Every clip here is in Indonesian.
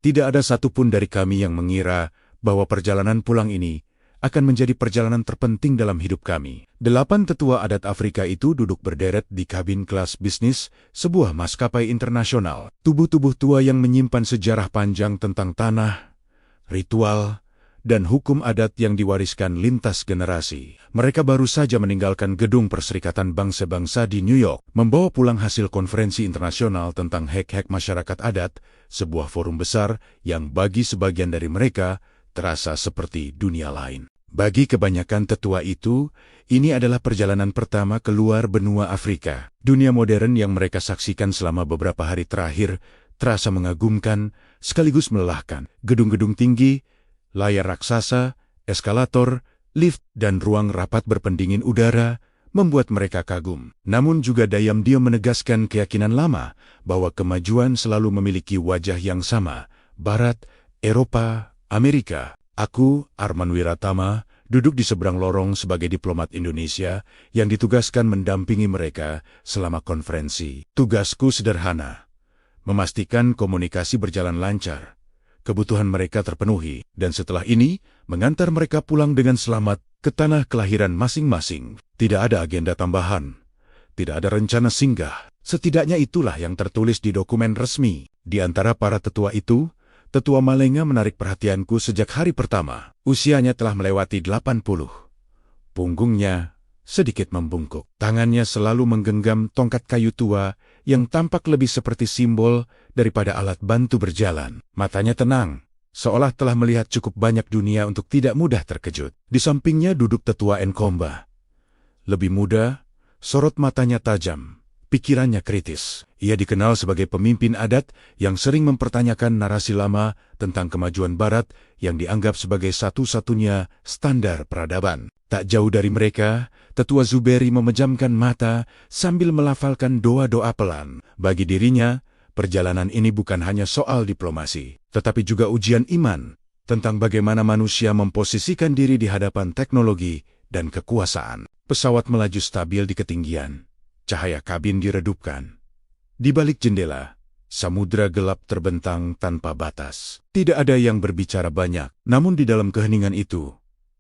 Tidak ada satupun dari kami yang mengira bahwa perjalanan pulang ini akan menjadi perjalanan terpenting dalam hidup kami. 8 tetua adat Afrika itu duduk berderet di kabin kelas bisnis sebuah maskapai internasional. Tubuh-tubuh tua yang menyimpan sejarah panjang tentang tanah, ritual, dan hukum adat yang diwariskan lintas generasi. Mereka baru saja meninggalkan gedung Perserikatan Bangsa-Bangsa di New York, membawa pulang hasil konferensi internasional tentang hak-hak masyarakat adat, sebuah forum besar yang bagi sebagian dari mereka terasa seperti dunia lain. Bagi kebanyakan tetua itu, ini adalah perjalanan pertama keluar benua Afrika. Dunia modern yang mereka saksikan selama beberapa hari terakhir terasa mengagumkan sekaligus melelahkan. Gedung-gedung tinggi, layar raksasa, eskalator, lift, dan ruang rapat berpendingin udara membuat mereka kagum. Namun juga diam-diam menegaskan keyakinan lama bahwa kemajuan selalu memiliki wajah yang sama. Barat, Eropa, Amerika. Aku, Arman Wiratama, duduk di seberang lorong sebagai diplomat Indonesia yang ditugaskan mendampingi mereka selama konferensi. Tugasku sederhana, memastikan komunikasi berjalan lancar, kebutuhan mereka terpenuhi, dan setelah ini, mengantar mereka pulang dengan selamat ke tanah kelahiran masing-masing. Tidak ada agenda tambahan, tidak ada rencana singgah. Setidaknya itulah yang tertulis di dokumen resmi. Di antara para tetua itu, Tetua Malenga menarik perhatianku sejak hari pertama. Usianya telah melewati 80. Punggungnya sedikit membungkuk. Tangannya selalu menggenggam tongkat kayu tua yang tampak lebih seperti simbol daripada alat bantu berjalan. Matanya tenang, seolah telah melihat cukup banyak dunia untuk tidak mudah terkejut. Di sampingnya duduk Tetua Nkomba. Lebih muda, sorot matanya tajam, pikirannya kritis. Ia dikenal sebagai pemimpin adat yang sering mempertanyakan narasi lama tentang kemajuan Barat yang dianggap sebagai satu-satunya standar peradaban. Tak jauh dari mereka, Tetua Zuberi memejamkan mata sambil melafalkan doa-doa pelan. Bagi dirinya, perjalanan ini bukan hanya soal diplomasi, tetapi juga ujian iman tentang bagaimana manusia memposisikan diri di hadapan teknologi dan kekuasaan. Pesawat melaju stabil di ketinggian. Cahaya kabin diredupkan. Di balik jendela, samudra gelap terbentang tanpa batas. Tidak ada yang berbicara banyak, namun di dalam keheningan itu,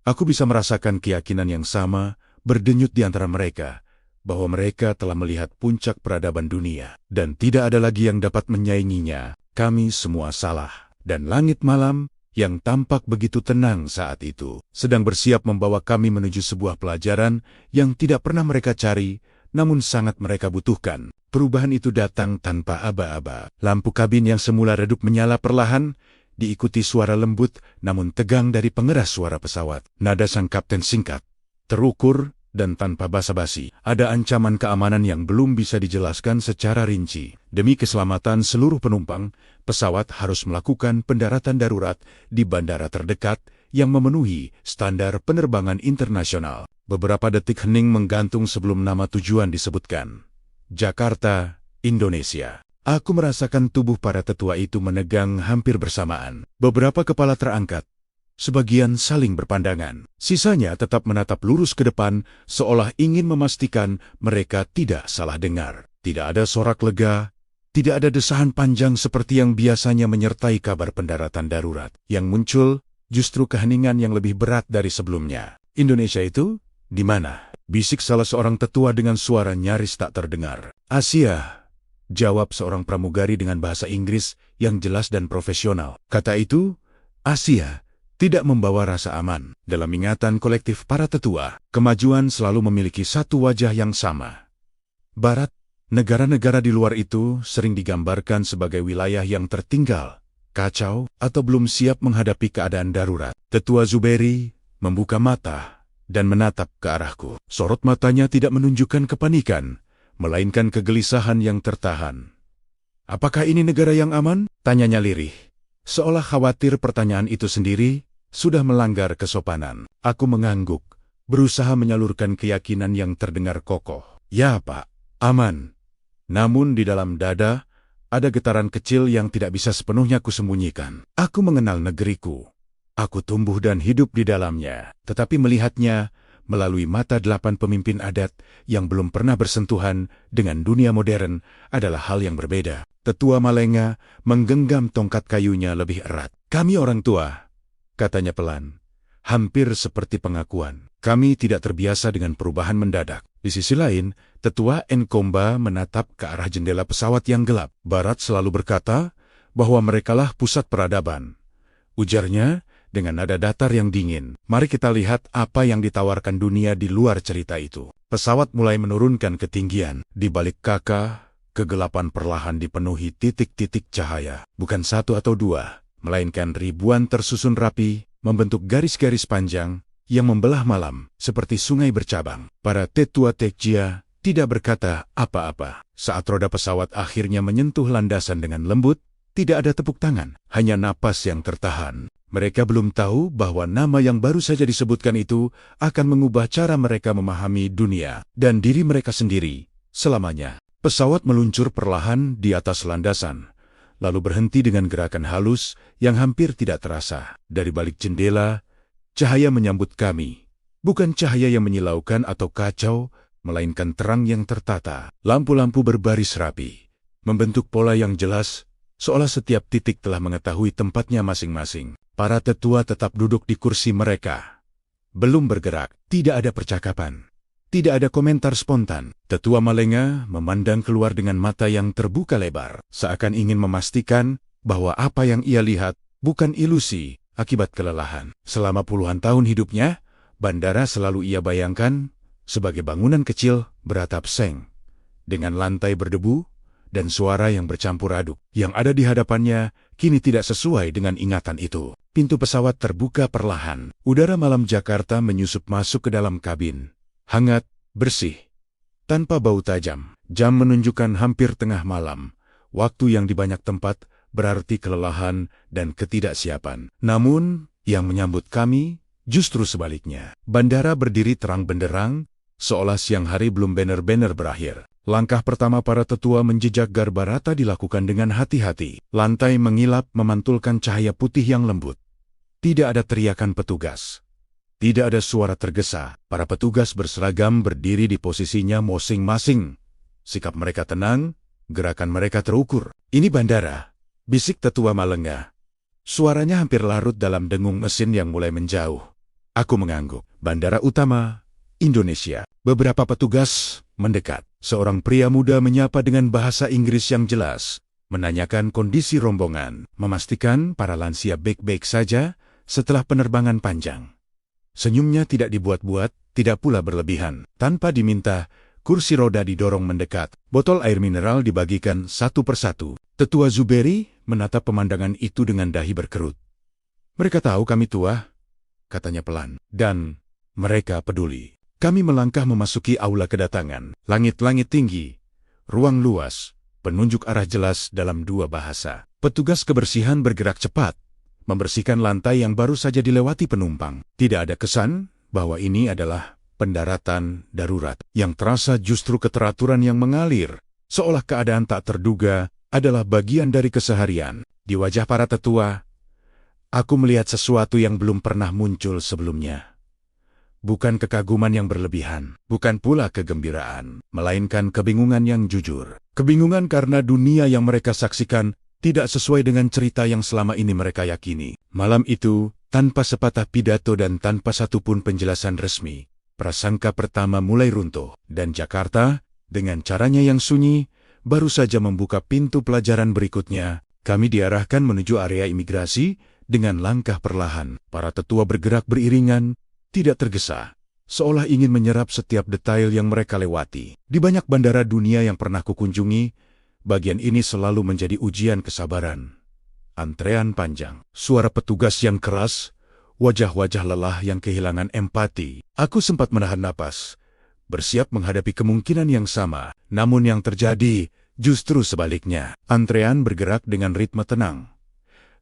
aku bisa merasakan keyakinan yang sama berdenyut di antara mereka, bahwa mereka telah melihat puncak peradaban dunia, dan tidak ada lagi yang dapat menyainginya. Kami semua salah, dan langit malam yang tampak begitu tenang saat itu, sedang bersiap membawa kami menuju sebuah pelajaran yang tidak pernah mereka cari, namun sangat mereka butuhkan. Perubahan itu datang tanpa aba-aba. Lampu kabin yang semula redup menyala perlahan, diikuti suara lembut namun tegang dari pengeras suara pesawat. Nada sang kapten singkat, terukur, dan tanpa basa-basi. Ada ancaman keamanan yang belum bisa dijelaskan secara rinci. Demi keselamatan seluruh penumpang, pesawat harus melakukan pendaratan darurat di bandara terdekat yang memenuhi standar penerbangan internasional. Beberapa detik hening menggantung sebelum nama tujuan disebutkan. Jakarta, Indonesia. Aku merasakan tubuh para tetua itu menegang hampir bersamaan. Beberapa kepala terangkat. Sebagian saling berpandangan. Sisanya tetap menatap lurus ke depan, seolah ingin memastikan mereka tidak salah dengar. Tidak ada sorak lega, tidak ada desahan panjang seperti yang biasanya menyertai kabar pendaratan darurat. Yang muncul justru keheningan yang lebih berat dari sebelumnya. Indonesia itu di mana? Bisik salah seorang tetua dengan suara nyaris tak terdengar. Asia, jawab seorang pramugari dengan bahasa Inggris yang jelas dan profesional. Kata itu, Asia, tidak membawa rasa aman. Dalam ingatan kolektif para tetua, kemajuan selalu memiliki satu wajah yang sama. Barat, negara-negara di luar itu sering digambarkan sebagai wilayah yang tertinggal, kacau, atau belum siap menghadapi keadaan darurat. Tetua Zuberi membuka mata dan menatap ke arahku. Sorot matanya tidak menunjukkan kepanikan, melainkan kegelisahan yang tertahan. Apakah ini negara yang aman? Tanyanya lirih. Seolah khawatir pertanyaan itu sendiri sudah melanggar kesopanan. Aku mengangguk, berusaha menyalurkan keyakinan yang terdengar kokoh. Ya Pak, aman. Namun di dalam dada, ada getaran kecil yang tidak bisa sepenuhnya kusembunyikan. Aku mengenal negeriku. Aku tumbuh dan hidup di dalamnya, tetapi melihatnya melalui mata 8 pemimpin adat yang belum pernah bersentuhan dengan dunia modern adalah hal yang berbeda. Tetua Malenga menggenggam tongkat kayunya lebih erat. "Kami orang tua," katanya pelan, hampir seperti pengakuan. "Kami tidak terbiasa dengan perubahan mendadak." Di sisi lain, Tetua Nkomba menatap ke arah jendela pesawat yang gelap. "Barat selalu berkata bahwa merekalah pusat peradaban," ujarnya dengan nada datar yang dingin. "Mari kita lihat apa yang ditawarkan dunia di luar cerita itu." Pesawat mulai menurunkan ketinggian. Di balik Kaka, kegelapan perlahan dipenuhi titik-titik cahaya. Bukan satu atau dua, melainkan ribuan tersusun rapi, membentuk garis-garis panjang yang membelah malam, seperti sungai bercabang. Para tetua Tekjia tidak berkata apa-apa. Saat roda pesawat akhirnya menyentuh landasan dengan lembut, tidak ada tepuk tangan, hanya napas yang tertahan. Mereka belum tahu bahwa nama yang baru saja disebutkan itu akan mengubah cara mereka memahami dunia dan diri mereka sendiri selamanya. Pesawat meluncur perlahan di atas landasan, lalu berhenti dengan gerakan halus yang hampir tidak terasa. Dari balik jendela, cahaya menyambut kami. Bukan cahaya yang menyilaukan atau kacau, melainkan terang yang tertata. Lampu-lampu berbaris rapi, membentuk pola yang jelas, seolah setiap titik telah mengetahui tempatnya masing-masing. Para tetua tetap duduk di kursi mereka. Belum bergerak, tidak ada percakapan. Tidak ada komentar spontan. Tetua Malenga memandang keluar dengan mata yang terbuka lebar, seakan ingin memastikan bahwa apa yang ia lihat bukan ilusi akibat kelelahan. Selama puluhan tahun hidupnya, bandara selalu ia bayangkan sebagai bangunan kecil beratap seng, dengan lantai berdebu dan suara yang bercampur aduk. Yang ada di hadapannya kini tidak sesuai dengan ingatan itu. Pintu pesawat terbuka perlahan. Udara malam Jakarta menyusup masuk ke dalam kabin. Hangat, bersih, tanpa bau tajam. Jam menunjukkan hampir tengah malam. Waktu yang di banyak tempat berarti kelelahan dan ketidaksiapan. Namun, yang menyambut kami justru sebaliknya. Bandara berdiri terang benderang, seolah siang hari belum benar-benar berakhir. Langkah pertama para tetua menjejak Garbarata dilakukan dengan hati-hati. Lantai mengilap memantulkan cahaya putih yang lembut. Tidak ada teriakan petugas. Tidak ada suara tergesa. Para petugas berseragam berdiri di posisinya masing-masing. Sikap mereka tenang, gerakan mereka terukur. "Ini bandara," bisik Tetua Malenga. Suaranya hampir larut dalam dengung mesin yang mulai menjauh. Aku mengangguk. "Bandara utama, Indonesia." Beberapa petugas mendekat. Seorang pria muda menyapa dengan bahasa Inggris yang jelas, menanyakan kondisi rombongan, memastikan para lansia baik-baik saja setelah penerbangan panjang. Senyumnya tidak dibuat-buat, tidak pula berlebihan. Tanpa diminta, kursi roda didorong mendekat. Botol air mineral dibagikan satu persatu. Tetua Zuberi menatap pemandangan itu dengan dahi berkerut. "Mereka tahu kami tua," katanya pelan, "dan mereka peduli." Kami melangkah memasuki aula kedatangan. Langit-langit tinggi, ruang luas, penunjuk arah jelas dalam dua bahasa. Petugas kebersihan bergerak cepat, membersihkan lantai yang baru saja dilewati penumpang. Tidak ada kesan bahwa ini adalah pendaratan darurat. Yang terasa justru keteraturan yang mengalir, seolah keadaan tak terduga adalah bagian dari keseharian. Di wajah para tetua, aku melihat sesuatu yang belum pernah muncul sebelumnya. Bukan kekaguman yang berlebihan, bukan pula kegembiraan, melainkan kebingungan yang jujur. Kebingungan karena dunia yang mereka saksikan tidak sesuai dengan cerita yang selama ini mereka yakini. Malam itu, tanpa sepatah pidato dan tanpa satupun penjelasan resmi, prasangka pertama mulai runtuh, dan Jakarta, dengan caranya yang sunyi, baru saja membuka pintu pelajaran berikutnya. Kami diarahkan menuju area imigrasi dengan langkah perlahan. Para tetua bergerak beriringan, tidak tergesa, seolah ingin menyerap setiap detail yang mereka lewati. Di banyak bandara dunia yang pernah kukunjungi, bagian ini selalu menjadi ujian kesabaran. Antrean panjang, suara petugas yang keras, wajah-wajah lelah yang kehilangan empati. Aku sempat menahan napas, bersiap menghadapi kemungkinan yang sama. Namun yang terjadi justru sebaliknya. Antrean bergerak dengan ritme tenang.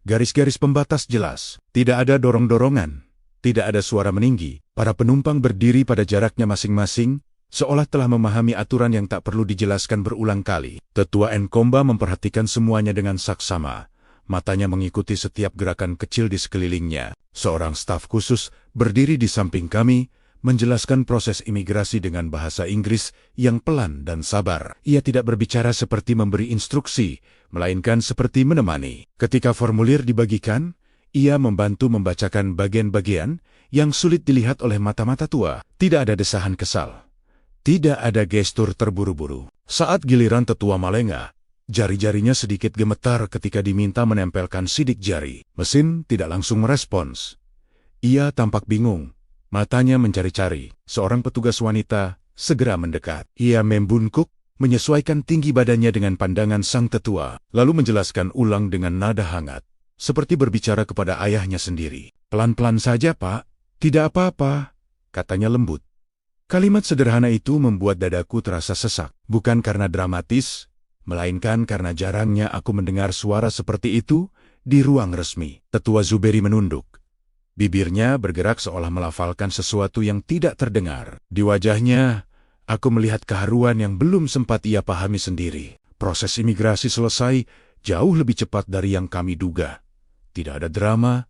Garis-garis pembatas jelas, tidak ada dorong-dorongan. Tidak ada suara meninggi. Para penumpang berdiri pada jaraknya masing-masing, seolah telah memahami aturan yang tak perlu dijelaskan berulang kali. Tetua Nkomba memperhatikan semuanya dengan saksama. Matanya mengikuti setiap gerakan kecil di sekelilingnya. Seorang staf khusus berdiri di samping kami, menjelaskan proses imigrasi dengan bahasa Inggris yang pelan dan sabar. Ia tidak berbicara seperti memberi instruksi, melainkan seperti menemani. Ketika formulir dibagikan, ia membantu membacakan bagian-bagian yang sulit dilihat oleh mata-mata tua. Tidak ada desahan kesal. Tidak ada gestur terburu-buru. Saat giliran tetua melengah, jari-jarinya sedikit gemetar ketika diminta menempelkan sidik jari. Mesin tidak langsung merespons. Ia tampak bingung, matanya mencari-cari. Seorang petugas wanita segera mendekat. Ia membungkuk, menyesuaikan tinggi badannya dengan pandangan sang tetua, lalu menjelaskan ulang dengan nada hangat, seperti berbicara kepada ayahnya sendiri. "Pelan-pelan saja, Pak. Tidak apa-apa," katanya lembut. Kalimat sederhana itu membuat dadaku terasa sesak, bukan karena dramatis, melainkan karena jarangnya aku mendengar suara seperti itu di ruang resmi. Tetua Zuberi menunduk. Bibirnya bergerak seolah melafalkan sesuatu yang tidak terdengar. Di wajahnya, aku melihat keharuan yang belum sempat ia pahami sendiri. Proses imigrasi selesai jauh lebih cepat dari yang kami duga. Tidak ada drama,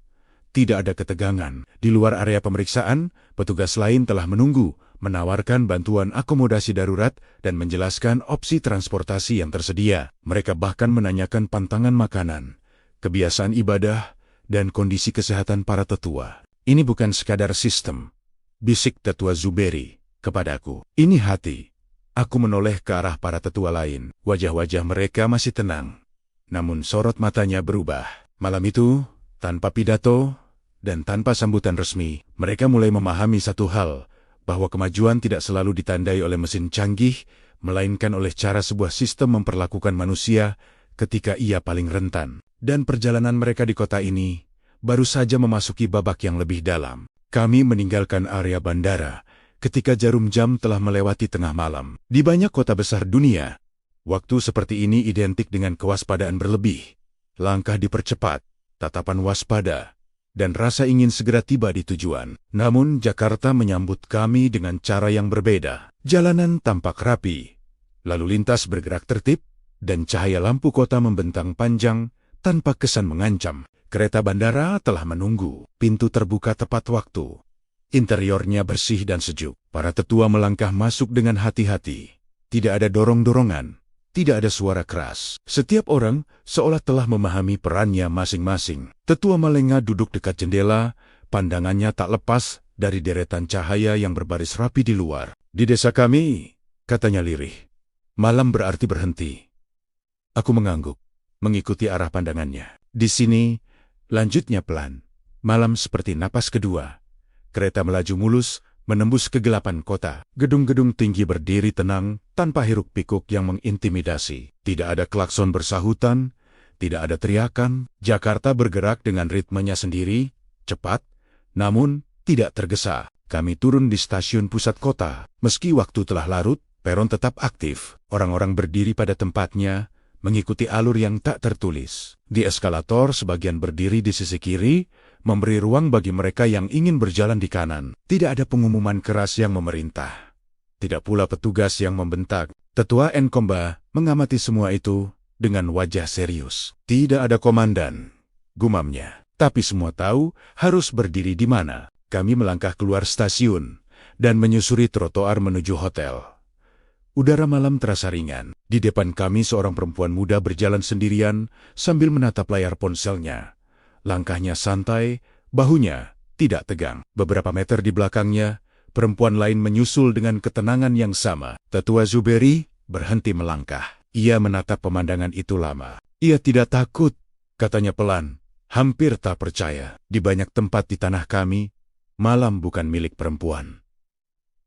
tidak ada ketegangan. Di luar area pemeriksaan, petugas lain telah menunggu, menawarkan bantuan akomodasi darurat dan menjelaskan opsi transportasi yang tersedia. Mereka bahkan menanyakan pantangan makanan, kebiasaan ibadah, dan kondisi kesehatan para tetua. "Ini bukan sekadar sistem," bisik Tetua Zuberi kepadaku. "Ini hati." Aku menoleh ke arah para tetua lain. Wajah-wajah mereka masih tenang, namun sorot matanya berubah. Malam itu, tanpa pidato dan tanpa sambutan resmi, mereka mulai memahami satu hal, bahwa kemajuan tidak selalu ditandai oleh mesin canggih, melainkan oleh cara sebuah sistem memperlakukan manusia ketika ia paling rentan. Dan perjalanan mereka di kota ini baru saja memasuki babak yang lebih dalam. Kami meninggalkan area bandara ketika jarum jam telah melewati tengah malam. Di banyak kota besar dunia, waktu seperti ini identik dengan kewaspadaan berlebih. Langkah dipercepat, tatapan waspada, dan rasa ingin segera tiba di tujuan. Namun Jakarta menyambut kami dengan cara yang berbeda. Jalanan tampak rapi, lalu lintas bergerak tertib, dan cahaya lampu kota membentang panjang tanpa kesan mengancam. Kereta bandara telah menunggu. Pintu terbuka tepat waktu. Interiornya bersih dan sejuk. Para tetua melangkah masuk dengan hati-hati. Tidak ada dorong-dorongan. Tidak ada suara keras. Setiap orang seolah telah memahami perannya masing-masing. Tetua Malenga duduk dekat jendela, pandangannya tak lepas dari deretan cahaya yang berbaris rapi di luar. "Di desa kami," katanya lirih, "malam berarti berhenti." Aku mengangguk, mengikuti arah pandangannya. "Di sini," lanjutnya pelan, "malam seperti napas kedua." Kereta melaju mulus, menembus kegelapan kota. Gedung-gedung tinggi berdiri tenang, tanpa hiruk-pikuk yang mengintimidasi. Tidak ada klakson bersahutan, tidak ada teriakan. Jakarta bergerak dengan ritmenya sendiri, cepat, namun tidak tergesa. Kami turun di stasiun pusat kota. Meski waktu telah larut, peron tetap aktif. Orang-orang berdiri pada tempatnya, mengikuti alur yang tak tertulis. Di eskalator, sebagian berdiri di sisi kiri, memberi ruang bagi mereka yang ingin berjalan di kanan. Tidak ada pengumuman keras yang memerintah. Tidak pula petugas yang membentak. Tetua Nkomba mengamati semua itu dengan wajah serius. "Tidak ada komandan," gumamnya. "Tapi semua tahu harus berdiri di mana." Kami melangkah keluar stasiun dan menyusuri trotoar menuju hotel. Udara malam terasa ringan. Di depan kami seorang perempuan muda berjalan sendirian sambil menatap layar ponselnya. Langkahnya santai, bahunya tidak tegang. Beberapa meter di belakangnya, perempuan lain menyusul dengan ketenangan yang sama. Tetua Zuberi berhenti melangkah. Ia menatap pemandangan itu lama. "Ia tidak takut," katanya pelan, hampir tak percaya. "Di banyak tempat di tanah kami, malam bukan milik perempuan."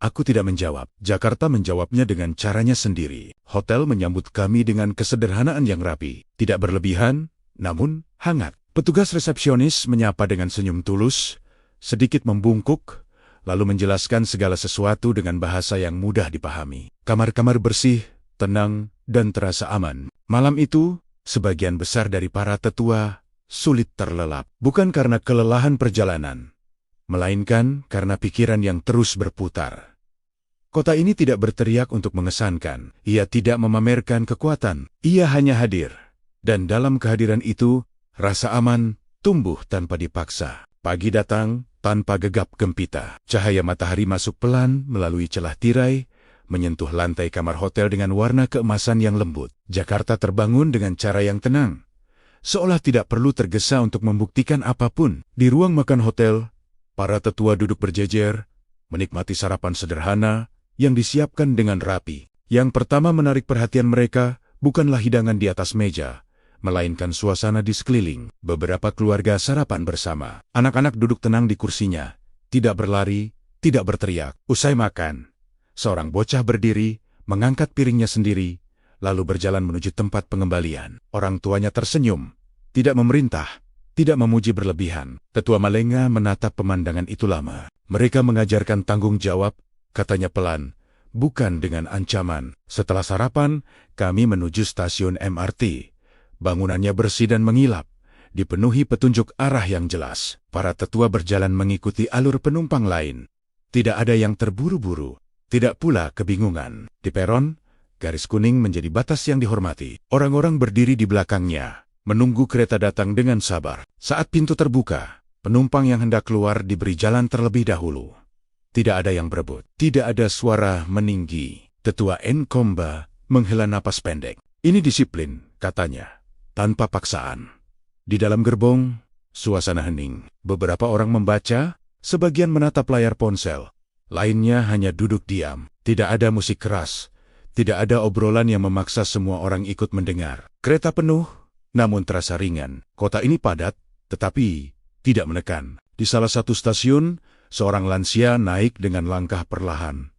Aku tidak menjawab. Jakarta menjawabnya dengan caranya sendiri. Hotel menyambut kami dengan kesederhanaan yang rapi. Tidak berlebihan, namun hangat. Petugas resepsionis menyapa dengan senyum tulus, sedikit membungkuk, lalu menjelaskan segala sesuatu dengan bahasa yang mudah dipahami. Kamar-kamar bersih, tenang, dan terasa aman. Malam itu, sebagian besar dari para tetua sulit terlelap. Bukan karena kelelahan perjalanan, melainkan karena pikiran yang terus berputar. Kota ini tidak berteriak untuk mengesankan. Ia tidak memamerkan kekuatan. Ia hanya hadir. Dan dalam kehadiran itu, rasa aman tumbuh tanpa dipaksa. Pagi datang, tanpa gegap gempita. Cahaya matahari masuk pelan melalui celah tirai, menyentuh lantai kamar hotel dengan warna keemasan yang lembut. Jakarta terbangun dengan cara yang tenang, seolah tidak perlu tergesa untuk membuktikan apapun. Di ruang makan hotel, para tetua duduk berjejer, menikmati sarapan sederhana yang disiapkan dengan rapi. Yang pertama menarik perhatian mereka bukanlah hidangan di atas meja, melainkan suasana di sekeliling. Beberapa keluarga sarapan bersama. Anak-anak duduk tenang di kursinya, tidak berlari, tidak berteriak. Usai makan, seorang bocah berdiri, mengangkat piringnya sendiri, lalu berjalan menuju tempat pengembalian. Orang tuanya tersenyum, tidak memerintah, tidak memuji berlebihan. Tetua Malenga menatap pemandangan itu lama. Mereka mengajarkan tanggung jawab, katanya pelan, bukan dengan ancaman. Setelah sarapan, kami menuju stasiun MRT. Bangunannya bersih dan mengilap, dipenuhi petunjuk arah yang jelas. Para tetua berjalan mengikuti alur penumpang lain. Tidak ada yang terburu-buru, tidak pula kebingungan. Di peron, garis kuning menjadi batas yang dihormati. Orang-orang berdiri di belakangnya, menunggu kereta datang dengan sabar. Saat pintu terbuka, penumpang yang hendak keluar diberi jalan terlebih dahulu. Tidak ada yang berebut, tidak ada suara meninggi. Tetua Nkomba menghela napas pendek. Ini disiplin, katanya, tanpa paksaan. Di dalam gerbong, suasana hening. Beberapa orang membaca, sebagian menatap layar ponsel. Lainnya hanya duduk diam. Tidak ada musik keras, tidak ada obrolan yang memaksa semua orang ikut mendengar. Kereta penuh, namun terasa ringan. Kota ini padat, tetapi tidak menekan. Di salah satu stasiun, seorang lansia naik dengan langkah perlahan.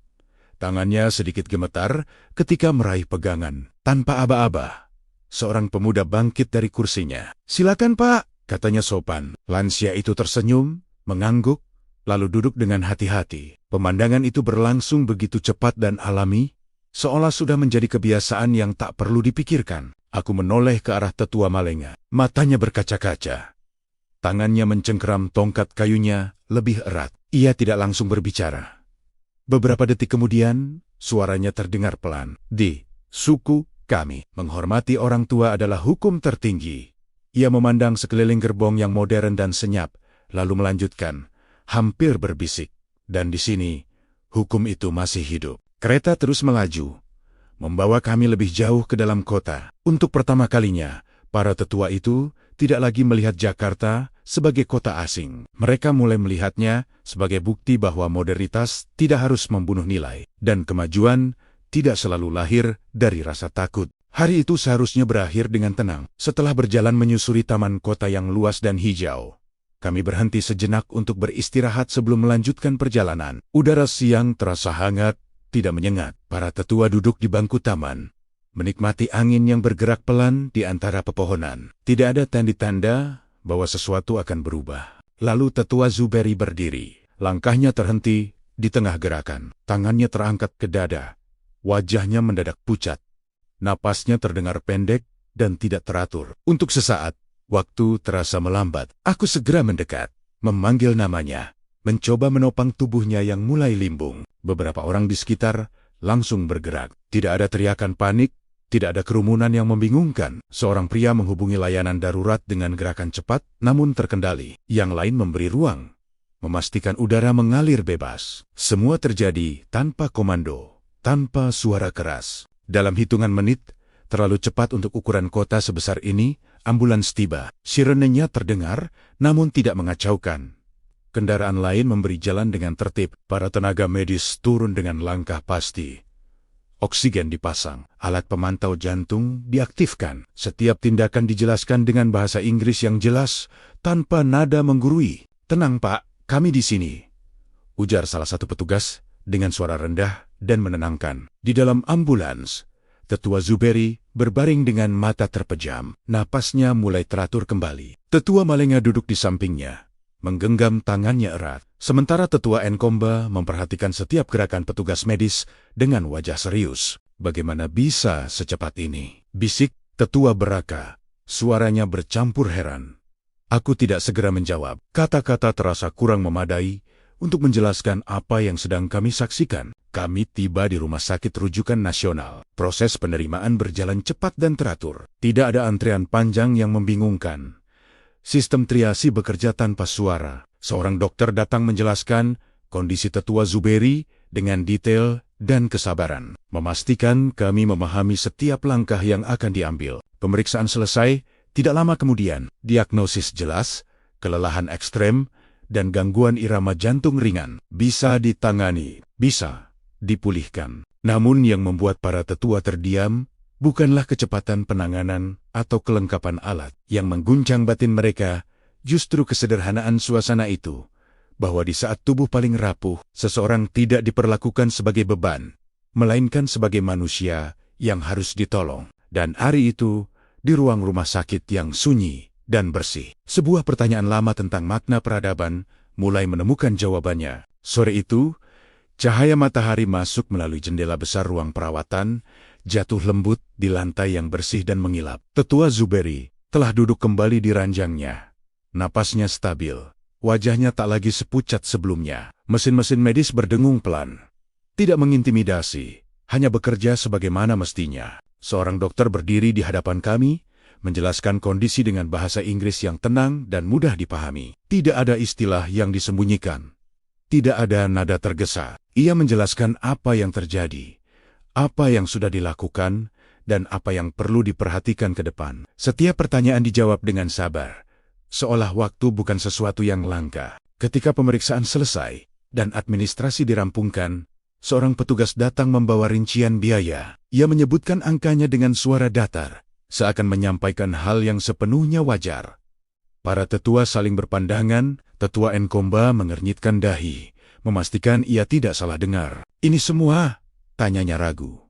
Tangannya sedikit gemetar ketika meraih pegangan. Tanpa aba-aba, seorang pemuda bangkit dari kursinya. "Silakan, Pak," katanya sopan. Lansia itu tersenyum, mengangguk, lalu duduk dengan hati-hati. Pemandangan itu berlangsung begitu cepat dan alami, seolah sudah menjadi kebiasaan yang tak perlu dipikirkan. Aku menoleh ke arah tetua Malenga. Matanya berkaca-kaca. Tangannya mencengkeram tongkat kayunya lebih erat. Ia tidak langsung berbicara. Beberapa detik kemudian, suaranya terdengar pelan. "Di suku kami, menghormati orang tua adalah hukum tertinggi." Ia memandang sekeliling gerbong yang modern dan senyap, lalu melanjutkan, hampir berbisik. "Dan di sini, hukum itu masih hidup." Kereta terus melaju, membawa kami lebih jauh ke dalam kota. Untuk pertama kalinya, para tetua itu tidak lagi melihat Jakarta sebagai kota asing. Mereka mulai melihatnya sebagai bukti bahwa modernitas tidak harus membunuh nilai, dan kemajuan tidak selalu lahir dari rasa takut. Hari itu seharusnya berakhir dengan tenang. Setelah berjalan menyusuri taman kota yang luas dan hijau, kami berhenti sejenak untuk beristirahat sebelum melanjutkan perjalanan. Udara siang terasa hangat, tidak menyengat. Para tetua duduk di bangku taman, menikmati angin yang bergerak pelan di antara pepohonan. Tidak ada tanda-tanda bahwa sesuatu akan berubah. Lalu tetua Zuberi berdiri. Langkahnya terhenti di tengah gerakan. Tangannya terangkat ke dada. Wajahnya mendadak pucat. Napasnya terdengar pendek dan tidak teratur. Untuk sesaat, waktu terasa melambat. Aku segera mendekat, memanggil namanya, mencoba menopang tubuhnya yang mulai limbung. Beberapa orang di sekitar langsung bergerak. Tidak ada teriakan panik, tidak ada kerumunan yang membingungkan. Seorang pria menghubungi layanan darurat dengan gerakan cepat namun terkendali. Yang lain memberi ruang, memastikan udara mengalir bebas. Semua terjadi tanpa komando, tanpa suara keras. Dalam hitungan menit, terlalu cepat untuk ukuran kota sebesar ini, ambulans tiba. Sirenenya terdengar, namun tidak mengacaukan. Kendaraan lain memberi jalan dengan tertib. Para tenaga medis turun dengan langkah pasti. Oksigen dipasang, alat pemantau jantung diaktifkan. Setiap tindakan dijelaskan dengan bahasa Inggris yang jelas, tanpa nada menggurui. "Tenang, Pak, kami di sini," ujar salah satu petugas dengan suara rendah dan menenangkan. Di dalam ambulans, Tetua Zuberi berbaring dengan mata terpejam. Napasnya mulai teratur kembali. Tetua Malenga duduk di sampingnya, menggenggam tangannya erat. Sementara Tetua Nkomba memperhatikan setiap gerakan petugas medis dengan wajah serius. "Bagaimana bisa secepat ini?" bisik Tetua Beraka. Suaranya bercampur heran. Aku tidak segera menjawab. Kata-kata terasa kurang memadai untuk menjelaskan apa yang sedang kami saksikan. Kami tiba di Rumah Sakit Rujukan Nasional. Proses penerimaan berjalan cepat dan teratur. Tidak ada antrean panjang yang membingungkan. Sistem triasi bekerja tanpa suara. Seorang dokter datang menjelaskan kondisi tetua Zuberi dengan detail dan kesabaran, memastikan kami memahami setiap langkah yang akan diambil. Pemeriksaan selesai, tidak lama kemudian, diagnosis jelas, kelelahan ekstrem, dan gangguan irama jantung ringan bisa ditangani, bisa dipulihkan. Namun yang membuat para tetua terdiam bukanlah kecepatan penanganan atau kelengkapan alat. Yang mengguncang batin mereka justru kesederhanaan suasana itu, bahwa di saat tubuh paling rapuh, seseorang tidak diperlakukan sebagai beban, melainkan sebagai manusia yang harus ditolong. Dan hari itu, di ruang rumah sakit yang sunyi dan bersih, sebuah pertanyaan lama tentang makna peradaban mulai menemukan jawabannya. Sore itu, cahaya matahari masuk melalui jendela besar ruang perawatan, jatuh lembut di lantai yang bersih dan mengilap. Tetua Zuberi telah duduk kembali di ranjangnya. Napasnya stabil, wajahnya tak lagi sepucat sebelumnya. Mesin-mesin medis berdengung pelan. Tidak mengintimidasi, hanya bekerja sebagaimana mestinya. Seorang dokter berdiri di hadapan kami, menjelaskan kondisi dengan bahasa Inggris yang tenang dan mudah dipahami. Tidak ada istilah yang disembunyikan. Tidak ada nada tergesa. Ia menjelaskan apa yang terjadi, apa yang sudah dilakukan, dan apa yang perlu diperhatikan ke depan. Setiap pertanyaan dijawab dengan sabar, seolah waktu bukan sesuatu yang langka. Ketika pemeriksaan selesai dan administrasi dirampungkan, seorang petugas datang membawa rincian biaya. Ia menyebutkan angkanya dengan suara datar, seakan menyampaikan hal yang sepenuhnya wajar. Para tetua saling berpandangan. Tetua Nkomba mengernyitkan dahi, memastikan ia tidak salah dengar. "Ini semua?" tanyanya ragu.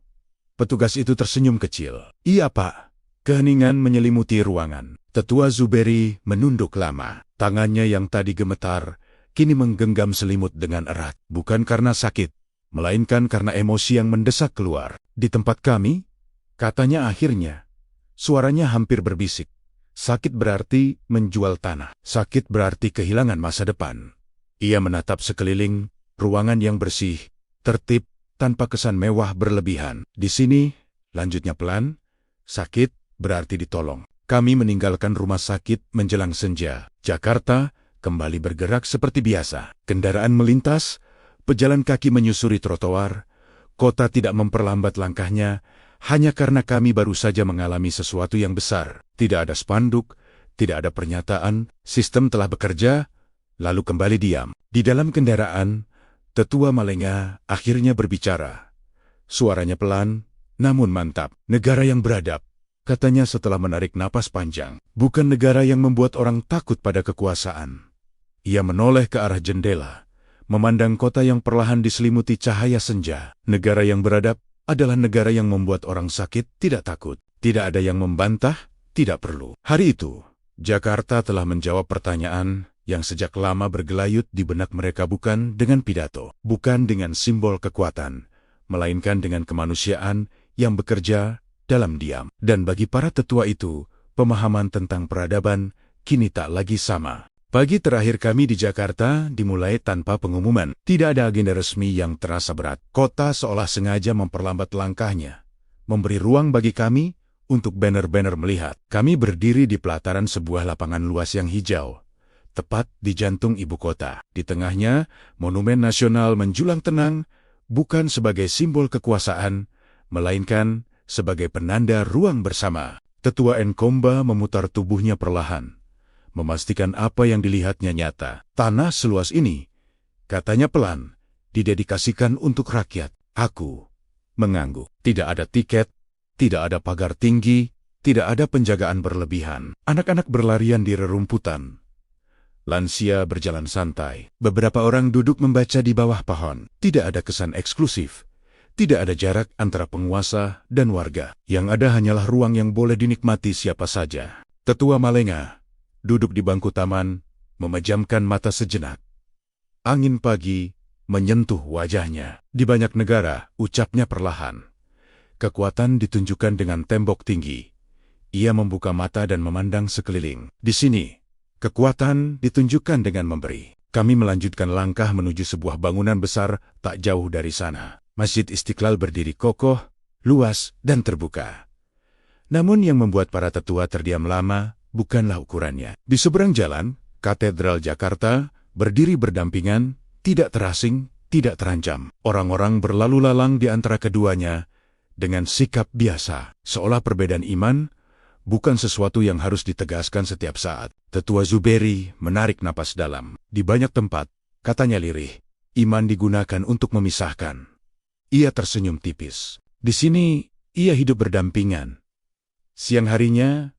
Petugas itu tersenyum kecil. "Iya, Pak." Keheningan menyelimuti ruangan. Tetua Zuberi menunduk lama. Tangannya yang tadi gemetar, kini menggenggam selimut dengan erat. Bukan karena sakit, melainkan karena emosi yang mendesak keluar. "Di tempat kami," katanya akhirnya, suaranya hampir berbisik, "sakit berarti menjual tanah. Sakit berarti kehilangan masa depan." Ia menatap sekeliling, ruangan yang bersih, tertib, tanpa kesan mewah berlebihan. "Di sini," lanjutnya pelan, "sakit berarti ditolong." Kami meninggalkan rumah sakit menjelang senja. Jakarta kembali bergerak seperti biasa. Kendaraan melintas, pejalan kaki menyusuri trotoar. Kota tidak memperlambat langkahnya, hanya karena kami baru saja mengalami sesuatu yang besar. Tidak ada spanduk, tidak ada pernyataan, sistem telah bekerja, lalu kembali diam. Di dalam kendaraan, Tetua Malenga akhirnya berbicara. Suaranya pelan, namun mantap. "Negara yang beradab," katanya setelah menarik napas panjang. "Bukan negara yang membuat orang takut pada kekuasaan." Ia menoleh ke arah jendela, memandang kota yang perlahan diselimuti cahaya senja. Negara yang beradab adalah negara yang membuat orang sakit tidak takut. Tidak ada yang membantah, tidak perlu. Hari itu, Jakarta telah menjawab pertanyaan yang sejak lama bergelayut di benak mereka, bukan dengan pidato, bukan dengan simbol kekuatan, melainkan dengan kemanusiaan yang bekerja dalam diam. Dan bagi para tetua itu, pemahaman tentang peradaban kini tak lagi sama. Pagi terakhir kami di Jakarta dimulai tanpa pengumuman. Tidak ada agenda resmi yang terasa berat. Kota seolah sengaja memperlambat langkahnya, memberi ruang bagi kami untuk banner-banner melihat. Kami berdiri di pelataran sebuah lapangan luas yang hijau, tepat di jantung ibu kota. Di tengahnya, Monumen Nasional menjulang tenang, bukan sebagai simbol kekuasaan, melainkan sebagai penanda ruang bersama. Tetua Nkomba memutar tubuhnya perlahan, memastikan apa yang dilihatnya nyata. "Tanah seluas ini," katanya pelan, "didedikasikan untuk rakyat." Aku mengangguk. Tidak ada tiket, tidak ada pagar tinggi, tidak ada penjagaan berlebihan. Anak-anak berlarian di rerumputan. Lansia berjalan santai. Beberapa orang duduk membaca di bawah pohon. Tidak ada kesan eksklusif. Tidak ada jarak antara penguasa dan warga. Yang ada hanyalah ruang yang boleh dinikmati siapa saja. Tetua Malenga duduk di bangku taman, memejamkan mata sejenak. Angin pagi menyentuh wajahnya. Di banyak negara, ucapnya perlahan. Kekuatan ditunjukkan dengan tembok tinggi. Ia membuka mata dan memandang sekeliling. Di sini, kekuatan ditunjukkan dengan memberi. Kami melanjutkan langkah menuju sebuah bangunan besar tak jauh dari sana. Masjid Istiqlal berdiri kokoh, luas, dan terbuka. Namun yang membuat para tetua terdiam lama bukanlah ukurannya. Di seberang jalan, Katedral Jakarta berdiri berdampingan, tidak terasing, tidak terancam. Orang-orang berlalu lalang di antara keduanya dengan sikap biasa, seolah perbedaan iman bukan sesuatu yang harus ditegaskan setiap saat. Tetua Zuberi menarik napas dalam. Di banyak tempat, katanya lirih, iman digunakan untuk memisahkan. Ia tersenyum tipis. Di sini, ia hidup berdampingan. Siang harinya,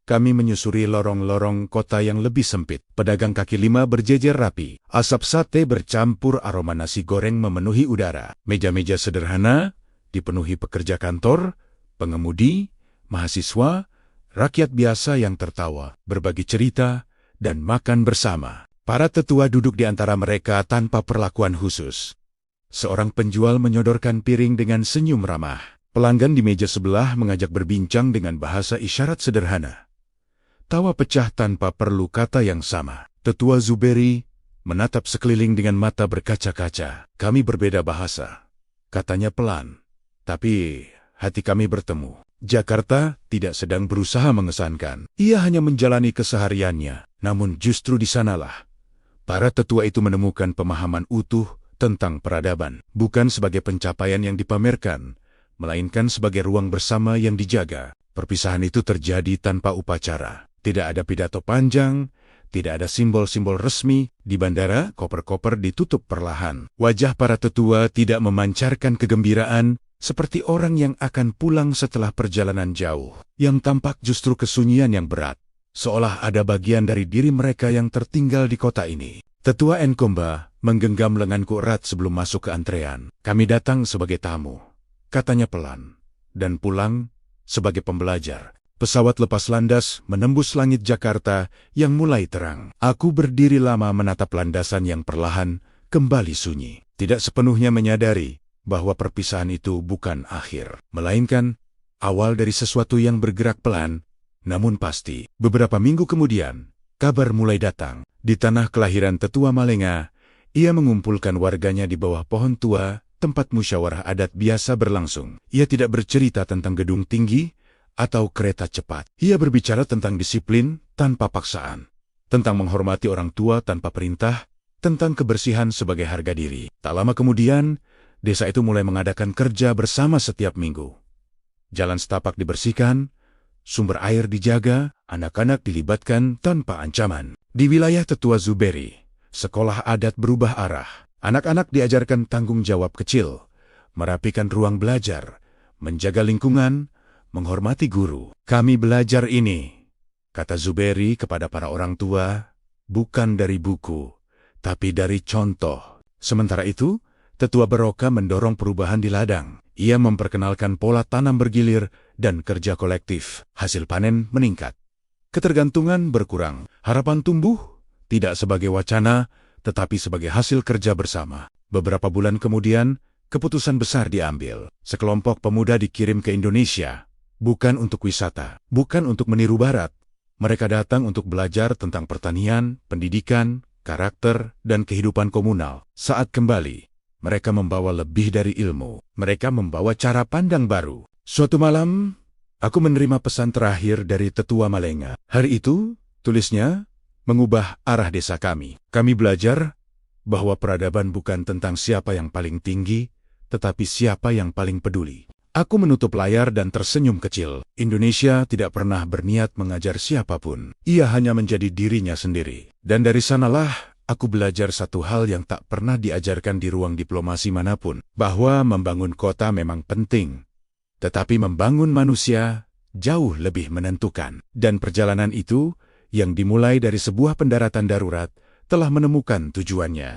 kami menyusuri lorong-lorong kota yang lebih sempit. Pedagang kaki lima berjejer rapi. Asap sate bercampur aroma nasi goreng memenuhi udara. Meja-meja sederhana dipenuhi pekerja kantor, pengemudi, mahasiswa, rakyat biasa yang tertawa, berbagi cerita, dan makan bersama. Para tetua duduk di antara mereka tanpa perlakuan khusus. Seorang penjual menyodorkan piring dengan senyum ramah. Pelanggan di meja sebelah mengajak berbincang dengan bahasa isyarat sederhana. Tawa pecah tanpa perlu kata yang sama. Tetua Zuberi menatap sekeliling dengan mata berkaca-kaca. Kami berbeda bahasa, katanya pelan. Tapi hati kami bertemu. Jakarta tidak sedang berusaha mengesankan. Ia hanya menjalani kesehariannya. Namun justru di sanalah para tetua itu menemukan pemahaman utuh tentang peradaban. Bukan sebagai pencapaian yang dipamerkan, melainkan sebagai ruang bersama yang dijaga. Perpisahan itu terjadi tanpa upacara. Tidak ada pidato panjang, tidak ada simbol-simbol resmi. Di bandara, koper-koper ditutup perlahan. Wajah para tetua tidak memancarkan kegembiraan, seperti orang yang akan pulang setelah perjalanan jauh. Yang tampak justru kesunyian yang berat, seolah ada bagian dari diri mereka yang tertinggal di kota ini. Tetua Nkomba menggenggam lenganku erat sebelum masuk ke antrean. Kami datang sebagai tamu, katanya pelan, dan pulang sebagai pembelajar. Pesawat lepas landas menembus langit Jakarta yang mulai terang. Aku berdiri lama menatap landasan yang perlahan kembali sunyi. Tidak sepenuhnya menyadari bahwa perpisahan itu bukan akhir, melainkan awal dari sesuatu yang bergerak pelan, namun pasti. Beberapa minggu kemudian, kabar mulai datang. Di tanah kelahiran Tetua Malenga, ia mengumpulkan warganya di bawah pohon tua, tempat musyawarah adat biasa berlangsung. Ia tidak bercerita tentang gedung tinggi atau kereta cepat. Ia berbicara tentang disiplin tanpa paksaan, tentang menghormati orang tua tanpa perintah, tentang kebersihan sebagai harga diri. Tak lama kemudian, desa itu mulai mengadakan kerja bersama setiap minggu. Jalan setapak dibersihkan, sumber air dijaga, anak-anak dilibatkan tanpa ancaman. Di wilayah Tetua Zuberi, sekolah adat berubah arah. Anak-anak diajarkan tanggung jawab kecil, merapikan ruang belajar, menjaga lingkungan, menghormati guru. Kami belajar ini, kata Zuberi kepada para orang tua, bukan dari buku, tapi dari contoh. Sementara itu, Tetua Beroka mendorong perubahan di ladang. Ia memperkenalkan pola tanam bergilir dan kerja kolektif. Hasil panen meningkat. Ketergantungan berkurang. Harapan tumbuh, tidak sebagai wacana, tetapi sebagai hasil kerja bersama. Beberapa bulan kemudian, keputusan besar diambil. Sekelompok pemuda dikirim ke Indonesia. Bukan untuk wisata, bukan untuk meniru Barat. Mereka datang untuk belajar tentang pertanian, pendidikan, karakter, dan kehidupan komunal. Saat kembali, mereka membawa lebih dari ilmu. Mereka membawa cara pandang baru. Suatu malam, aku menerima pesan terakhir dari Tetua Malenga. Hari itu, tulisnya, mengubah arah desa kami. Kami belajar bahwa peradaban bukan tentang siapa yang paling tinggi, tetapi siapa yang paling peduli. Aku menutup layar dan tersenyum kecil. Indonesia tidak pernah berniat mengajar siapapun. Ia hanya menjadi dirinya sendiri. Dan dari sanalah, aku belajar satu hal yang tak pernah diajarkan di ruang diplomasi manapun, bahwa membangun kota memang penting, tetapi membangun manusia jauh lebih menentukan. Dan perjalanan itu, yang dimulai dari sebuah pendaratan darurat, telah menemukan tujuannya.